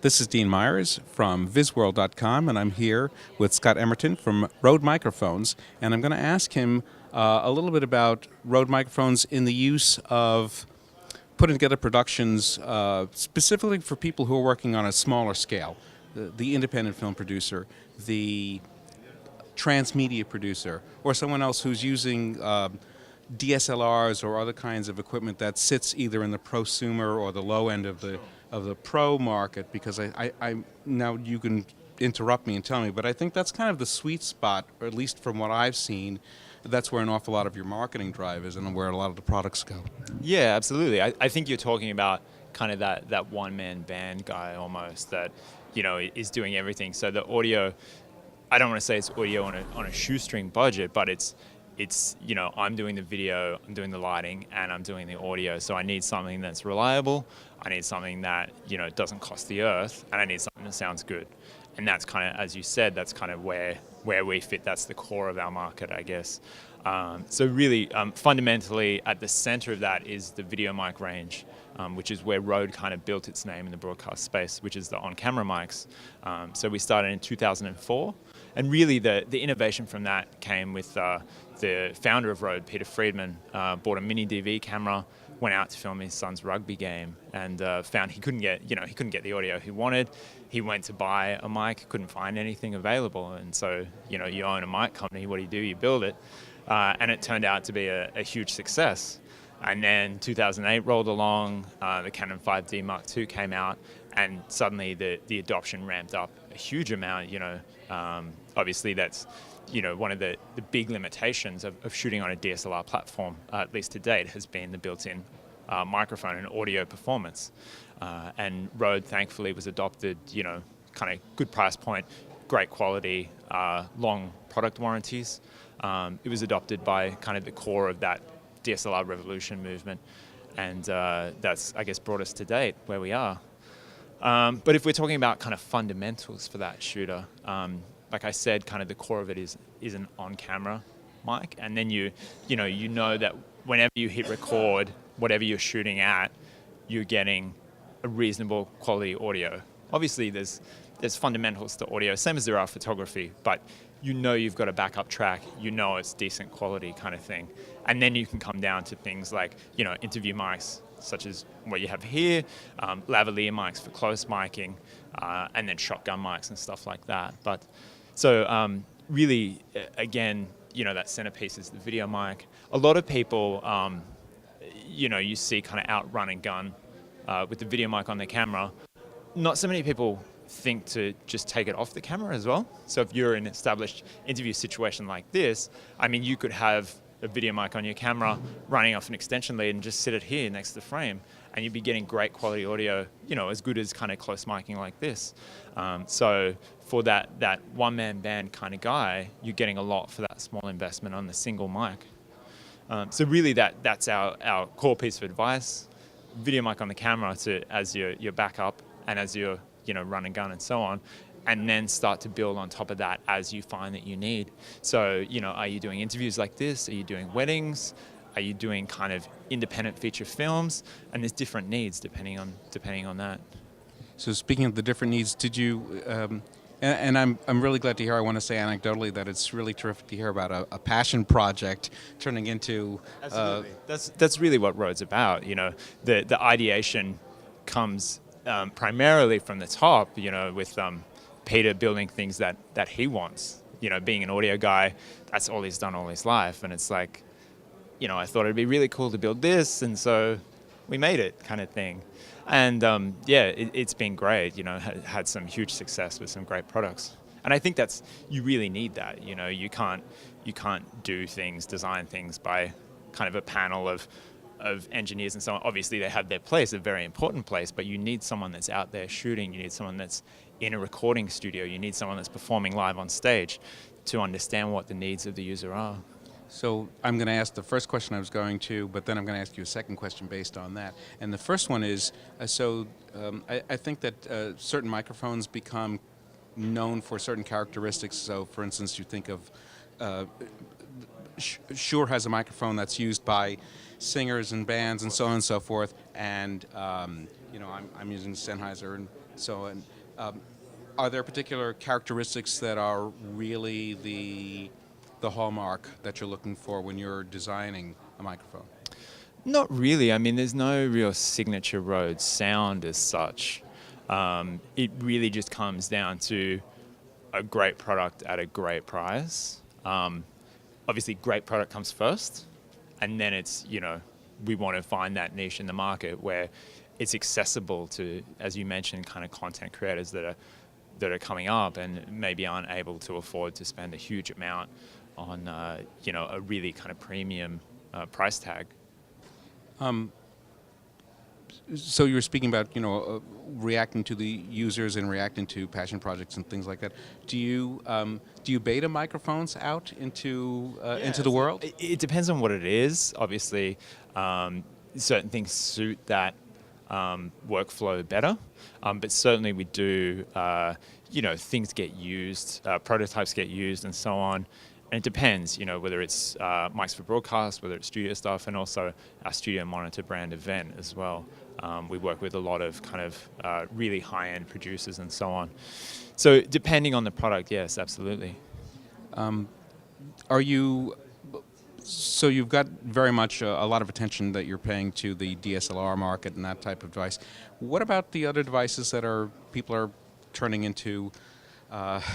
This is Dean Myers from VisWorld.com, and I'm here with Scott Emerton from Rode Microphones, and I'm going to ask him a little bit about Rode Microphones in the use of putting together productions specifically for people who are working on a smaller scale, the independent film producer, the transmedia producer, or someone else who's using DSLRs or other kinds of equipment that sits either in the prosumer or the low end of the pro market. Because I now you can interrupt me and tell me, but I think that's kind of the sweet spot, or at least from what I've seen. That's where an awful lot of your marketing drive is, and where a lot of the products go. Yeah, absolutely. I think you're talking about kind of that one-man band guy almost that, is doing everything. So the audio, I don't want to say it's audio on a shoestring budget, but it's I'm doing the video, I'm doing the lighting, and I'm doing the audio. So I need something that's reliable. I need something that doesn't cost the earth, and I need something that sounds good. And that's kind of, as you said, that's kind of where we fit. That's the core of our market, I guess. So really, fundamentally, at the center of that is the video mic range, which is where Rode kind of built its name in the broadcast space, which is the on-camera mics. So we started in 2004, and really the innovation from that came with the founder of Rode, Peter Friedman, bought a mini DV camera, went out to film his son's rugby game, and found he couldn't get the audio he wanted. He went to buy a mic, couldn't find anything available, and so you own a mic company. What do? You build it, and it turned out to be a huge success. And then 2008 rolled along, the Canon 5D Mark II came out, and suddenly the adoption ramped up a huge amount. Obviously that's one of the big limitations of shooting on a DSLR platform, at least to date, has been the built-in microphone and audio performance. And Rode, thankfully, was adopted, kind of good price point, great quality, long product warranties. It was adopted by kind of the core of that DSLR revolution movement, and that's, I guess, brought us to date where we are. But if we're talking about kind of fundamentals for that shooter, like I said, kind of the core of it is an on-camera mic, and then you know that whenever you hit record, whatever you're shooting at, you're getting a reasonable quality audio. Obviously, there's fundamentals to audio, same as there are photography, but you've got a backup track, it's decent quality kind of thing. And then you can come down to things like, interview mics, such as what you have here, lavalier mics for close miking, and then shotgun mics and stuff like that. But so really, again, that centerpiece is the video mic. A lot of people, you see kind of out run and gun with the video mic on their camera. Not so many people think to just take it off the camera as well. So if you're in an established interview situation like this, I mean, you could have a video mic on your camera running off an extension lead and just sit it here next to the frame, and you'd be getting great quality audio, as good as kind of close miking like this. So for that one-man band kind of guy, you're getting a lot for that small investment on the single mic. So really that's our core piece of advice. Video mic on the camera as your backup and as your run and gun and so on, and then start to build on top of that as you find that you need. So, are you doing interviews like this? Are you doing weddings? Are you doing kind of independent feature films? And there's different needs depending on that. So speaking of the different needs, did you, and I'm really glad to hear, I want to say anecdotally that it's really terrific to hear about a passion project turning into... Absolutely. That's really what Rode's about. The ideation comes primarily from the top, with Peter building things that he wants. Being an audio guy, that's all he's done all his life. And it's like, I thought it'd be really cool to build this, and so we made it kind of thing. And it's been great, had some huge success with some great products. And I think you really need that. You can't design things by kind of a panel of engineers and so on. Obviously they have their place, a very important place, but you need someone that's out there shooting, you need someone that's in a recording studio, you need someone that's performing live on stage to understand what the needs of the user are. So I'm going to ask the first question I was going to, but then I'm going to ask you a second question based on that. And the first one is, I think that certain microphones become known for certain characteristics. So for instance, you think of Shure has a microphone that's used by singers and bands and so on and so forth, and I'm using Sennheiser and so on. Are there particular characteristics that are really the hallmark that you're looking for when you're designing a microphone? Not really. I mean, there's no real signature Rode sound as such. It really just comes down to a great product at a great price. Obviously, great product comes first, and then it's, we want to find that niche in the market where it's accessible to, as you mentioned, kind of content creators that are coming up and maybe aren't able to afford to spend a huge amount on, a really kind of premium price tag. So you were speaking about, reacting to the users and reacting to passion projects and things like that. Do you beta microphones out into the world? It depends on what it is. Obviously, certain things suit that workflow better, but certainly we do. Things get used, prototypes get used, and so on. And it depends, whether it's mics for broadcast, whether it's studio stuff, and also our Studio Monitor brand event as well. We work with a lot of kind of really high-end producers and so on. So depending on the product, yes, absolutely. So you've got very much a lot of attention that you're paying to the DSLR market and that type of device. What about the other devices that people are turning into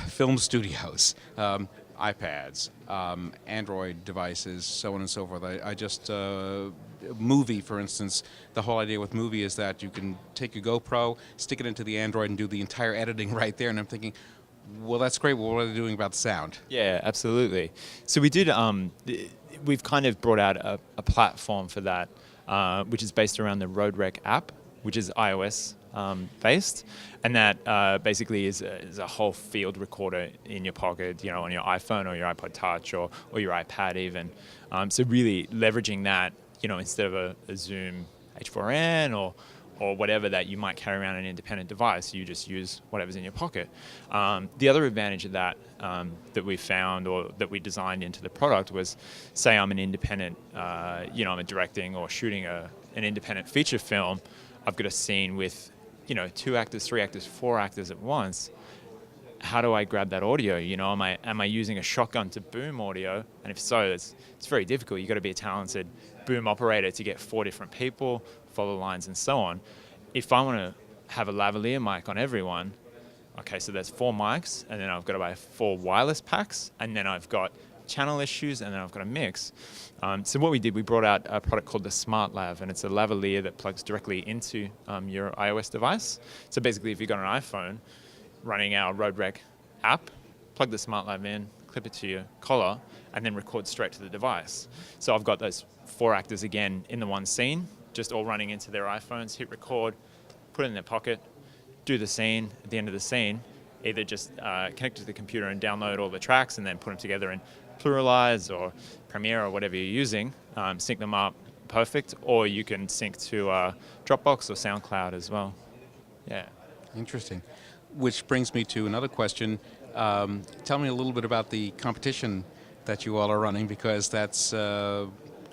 film studios? iPads, Android devices, so on and so forth. I just, Movie, for instance, the whole idea with Movie is that you can take your GoPro, stick it into the Android, and do the entire editing right there. And I'm thinking, well, that's great. Well, what are they doing about the sound? Yeah, absolutely. So we did, we've kind of brought out a platform for that, which is based around the RodeRec app, which is iOS based, and that basically is a whole field recorder in your pocket, on your iPhone or your iPod Touch or your iPad even. So really leveraging that, instead of a Zoom H4n or whatever that you might carry around an independent device, you just use whatever's in your pocket. The other advantage of that that we found or that we designed into the product was, say I'm an independent, I'm directing or shooting an independent feature film. I've got a scene with 2 actors, 3 actors, 4 actors at once. How do I grab that audio? Am I using a shotgun to boom audio? And if so, it's very difficult. You've got to be a talented boom operator to get 4 different people, follow lines, and so on. If I want to have a lavalier mic on everyone, okay, so there's 4 mics, and then I've got to buy 4 wireless packs, and then I've got channel issues, and then I've got a mix. So what we did, we brought out a product called the Smart Lav, and it's a lavalier that plugs directly into your iOS device. So basically, if you've got an iPhone running our RodeRec app, plug the Smart Lav in, clip it to your collar, and then record straight to the device. So I've got those 4 actors again in the one scene, just all running into their iPhones, hit record, put it in their pocket, do the scene. At the end of the scene, either just connect to the computer and download all the tracks and then put them together in Pluralize or Premiere or whatever you're using, sync them up perfect, or you can sync to Dropbox or SoundCloud as well. Yeah. Interesting. Which brings me to another question. Tell me a little bit about the competition that you all are running, because that's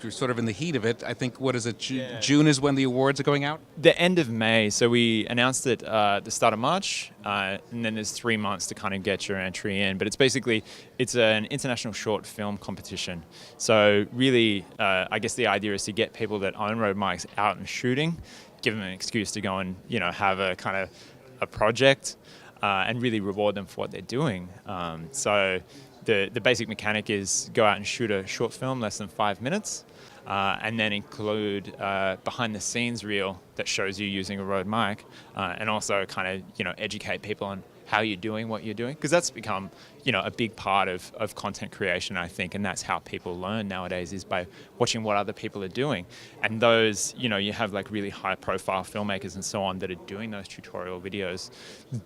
you're sort of in the heat of it. I think, what is it, June is when the awards are going out? The end of May. So we announced it at the start of March, and then there's 3 months to kind of get your entry in. But it's an international short film competition. So really, I guess the idea is to get people that own Rode mics out and shooting, give them an excuse to go and have a kind of a project, and really reward them for what they're doing. So the basic mechanic is go out and shoot a short film less than 5 minutes, and then include behind the scenes reel that shows you using a Rode mic, and also kind of educate people on how you're doing what you're doing, because that's become a big part of content creation, I think, and that's how people learn nowadays, is by watching what other people are doing. And those, you have like really high profile filmmakers and so on that are doing those tutorial videos,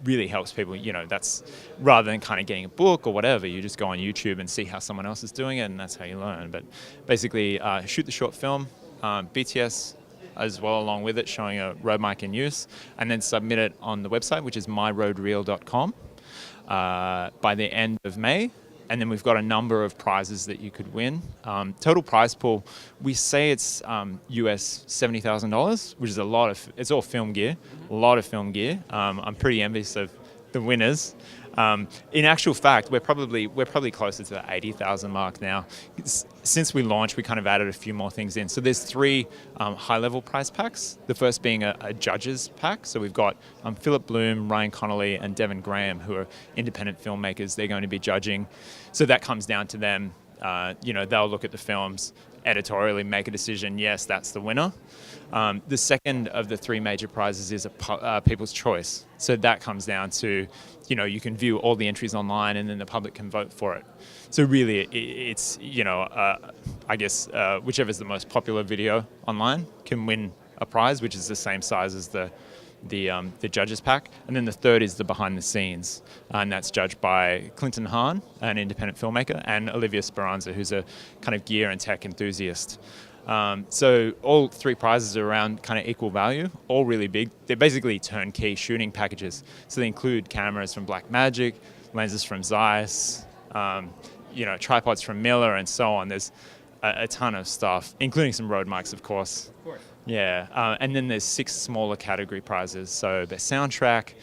really helps people. That's rather than kind of getting a book or whatever, you just go on YouTube and see how someone else is doing it, and that's how you learn. But basically, shoot the short film, BTS as well along with it, showing a Rode mic in use, and then submit it on the website, which is MYRODEREEL.com, by the end of May. And then we've got a number of prizes that you could win. Total prize pool, we say it's US $70,000, which is a lot of, it's all film gear, a lot of film gear. I'm pretty envious of the winners. In actual fact, we're probably closer to the 80,000 mark now. Since we launched, we kind of added a few more things in. So there's 3 high-level prize packs. The first being a judges pack. So we've got Philip Bloom, Ryan Connolly, and Devin Graham, who are independent filmmakers. They're going to be judging. So that comes down to them. They'll look at the films, editorially make a decision. Yes, that's the winner. The second of the 3 major prizes is a People's Choice. So that comes down to, you can view all the entries online and then the public can vote for it. So really, it's, I guess, whichever is the most popular video online can win a prize, which is the same size as the judges pack. And then the third is the behind the scenes, and that's judged by Clinton Hahn, an independent filmmaker, and Olivia Speranza, who's a kind of gear and tech enthusiast. So all 3 prizes are around kind of equal value, all really big. They're basically turnkey shooting packages. So they include cameras from Blackmagic, lenses from Zeiss, tripods from Miller, and so on. There's a ton of stuff, including some Rode mics, of course. Of course. Yeah, and then there's 6 smaller category prizes. So best soundtrack,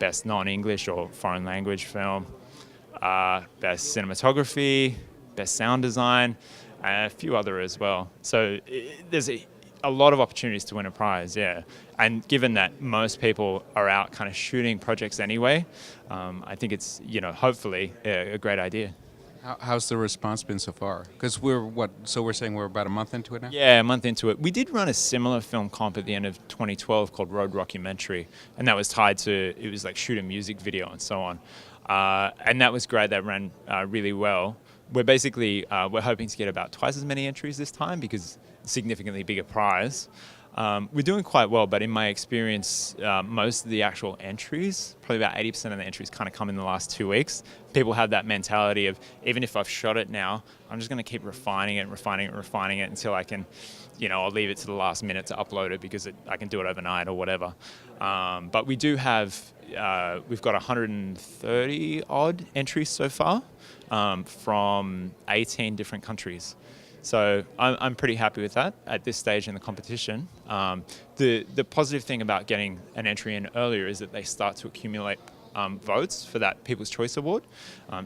best non-English or foreign language film, best cinematography, best sound design, and a few other as well. So there's a lot of opportunities to win a prize, yeah. And given that most people are out kind of shooting projects anyway, I think it's, hopefully a great idea. How's the response been so far? Because we're saying we're about a month into it now? Yeah, a month into it. We did run a similar film comp at the end of 2012 called Road Rockumentary, and that was tied to, it was like shoot a music video and so on. And that was great, that ran really well. We're basically, we're hoping to get about twice as many entries this time because significantly bigger prize. We're doing quite well, but in my experience, most of the actual entries, probably about 80% of the entries kind of come in the last 2 weeks. People have that mentality of, even if I've shot it now, I'm just going to keep refining it until I can, I'll leave it to the last minute to upload it because I can do it overnight or whatever. But we do have, we've got 130 odd entries so far from 18 different countries. So I'm pretty happy with that at this stage in the competition. The positive thing about getting an entry in earlier is that they start to accumulate votes for that People's Choice Award.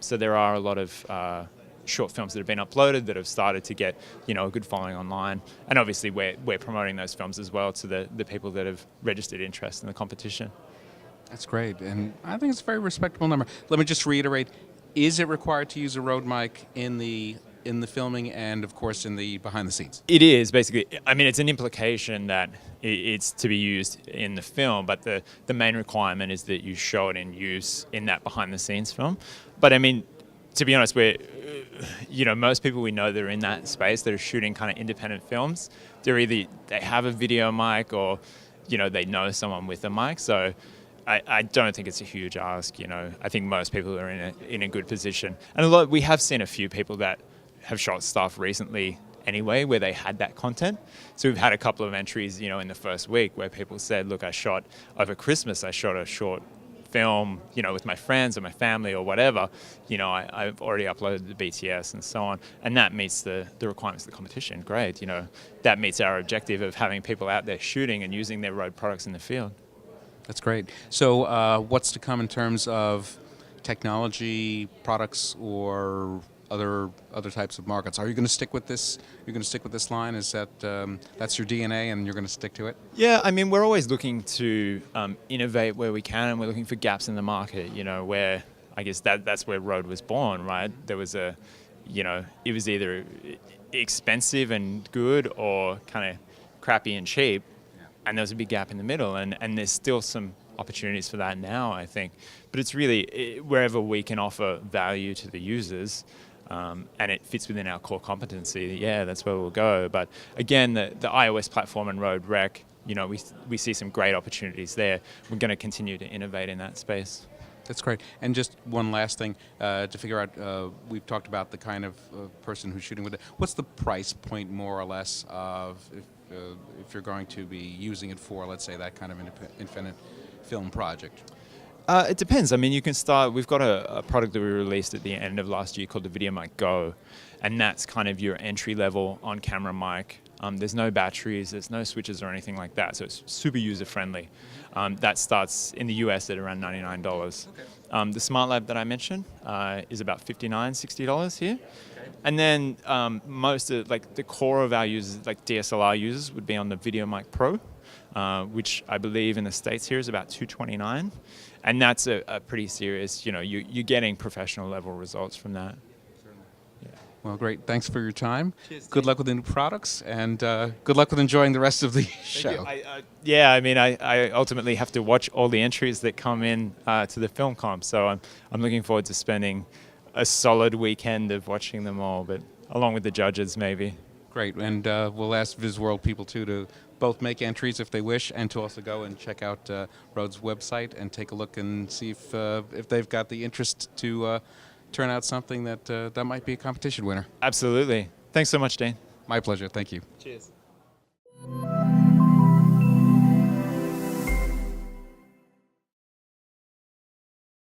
So there are a lot of short films that have been uploaded that have started to get a good following online. And obviously we're promoting those films as well to the people that have registered interest in the competition. That's great, and I think it's a very respectable number. Let me just reiterate, is it required to use a Rode mic in the filming and, of course, in the behind the scenes? It is, basically. I mean, it's an implication that it's to be used in the film, but the main requirement is that you show it in use in that behind the scenes film. But I mean, to be honest, most people we know that are in that space that are shooting kind of independent films, they have a video mic or, they know someone with a mic. So I don't think it's a huge ask. I think most people are in a good position. And we have seen a few people that have shot stuff recently anyway where they had that content. So we've had a couple of entries, in the first week where people said, look, over Christmas, I shot a short film, with my friends or my family or whatever. I've already uploaded the BTS and so on. And that meets the requirements of the competition. Great. That meets our objective of having people out there shooting and using their Rode products in the field. That's great. So what's to come in terms of technology, products, or other types of markets? Are you going to stick with this? You're going to stick with this line? Is that that's your DNA, and you're going to stick to it? Yeah, I mean, we're always looking to innovate where we can, and we're looking for gaps in the market. Where I guess that's where Rode was born, right? There was it was either expensive and good or kind of crappy and cheap, and there was a big gap in the middle, and there's still some opportunities for that now, I think. But it's really wherever we can offer value to the users. And it fits within our core competency, that's where we'll go. But again, the iOS platform and Rode Rec, we see some great opportunities there. We're going to continue to innovate in that space. That's great. And just one last thing to figure out, we've talked about the kind of person who's shooting with it. What's the price point, more or less, of if you're going to be using it for, let's say, that kind of infinite film project? It depends. I mean, you can start. We've got a product that we released at the end of last year called the VideoMic Go, and that's kind of your entry level on camera mic. There's no batteries, there's no switches or anything like that, so it's super user-friendly. That starts in the US at around $99. The Smart Lab that I mentioned is about $59, $60 here. And then most of the core of our users, like DSLR users, would be on the Video Mic Pro, which I believe in the States here is about $229. And that's a pretty serious, you're getting professional level results from that. Well, great. Thanks for your time. Cheers, good Dean. luck with the new products, and good luck with enjoying the rest of the show. I ultimately have to watch all the entries that come in to the film comp, so I'm looking forward to spending a solid weekend of watching them all, but along with the judges maybe. Great, and we'll ask VisWorld people too to both make entries if they wish, and to also go and check out Rode's website and take a look and see if they've got the interest to turn out something that might be a competition winner. Absolutely. Thanks so much, Dane. My pleasure. Thank you. Cheers.